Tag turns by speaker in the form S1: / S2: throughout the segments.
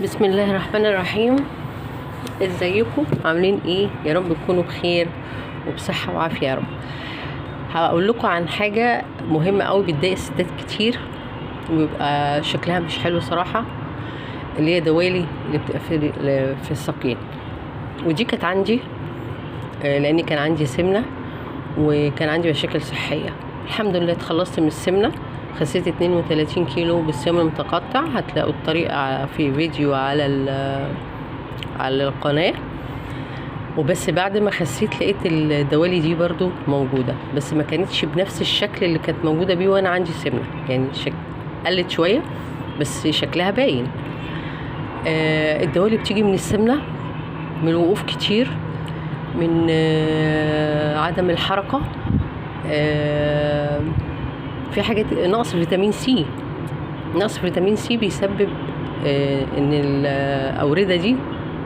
S1: بسم الله الرحمن الرحيم. ازيكم عاملين ايه؟ يا رب تكونوا بخير وبصحة وعافية يا رب. هقول لكم عن حاجة مهمة قوي بتضايق الستات كتير وبيبقى شكلها مش حلو صراحة، اللي هي دوالي اللي بتبقى في الساقين. ودي كانت عندي لاني كان عندي سمنة وكان عندي مشاكل صحية. الحمد لله اتخلصت من السمنة، خسيت 32 كيلو بالصيام المتقطع. هتلاقوا الطريقة في فيديو على القناة. وبس بعد ما خسيت لقيت الدوالي دي برضو موجودة، بس ما كانتش بنفس الشكل اللي كانت موجودة بيه وانا عندي سمنة، يعني قلت شوية بس شكلها باين. الدوالي بتيجي من السمنة، من الوقوف كتير، من عدم الحركة، في حاجات نقص فيتامين سي. نقص فيتامين سي بيسبب ان الأوردة دي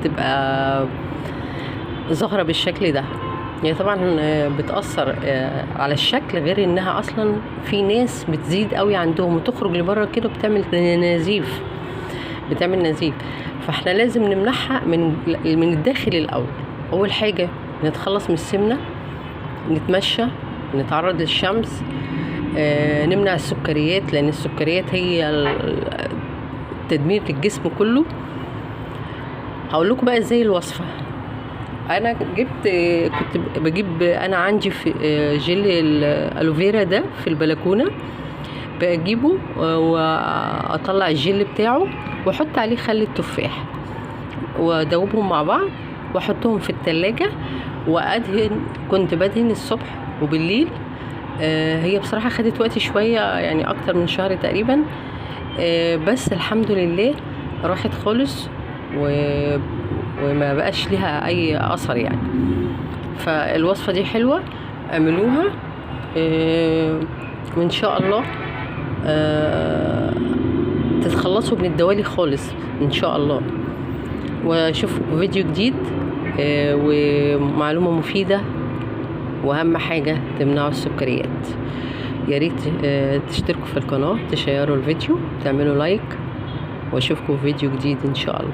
S1: تبقى ظاهرة بالشكل ده. يعني طبعا بتأثر على الشكل، غير انها اصلا في ناس بتزيد قوي عندهم وتخرج لبره كده بتعمل نزيف. فاحنا لازم نمنعها من الداخل الاول. اول حاجة نتخلص من السمنة، نتمشى، نتعرض للشمس، نمنع السكريات، لان السكريات هي تدمير الجسم كله. هقول لكم بقى ازاي الوصفة. انا كنت بجيب، انا عندي في جل الالوفيرا ده في البلكونه، بجيبه واطلع الجل بتاعه واحط عليه خل التفاح وادوبهم مع بعض واحطهم في التلاجة وادهن. كنت بدهن الصبح وبالليل. هي بصراحه خدت وقت شويه، يعني اكتر من شهر تقريبا، بس الحمد لله راحت خالص وما بقاش ليها اي اثر يعني. فالوصفه دي حلوه، اعملوها وان شاء الله تتخلصوا من الدوالي خالص ان شاء الله. واشوفكم فيديو جديد ومعلومه مفيده، واهم حاجه تمنعوا السكريات. يا ريت تشتركوا في القناه، تشيروا الفيديو، تعملوا لايك، واشوفكم فيديو جديد ان شاء الله.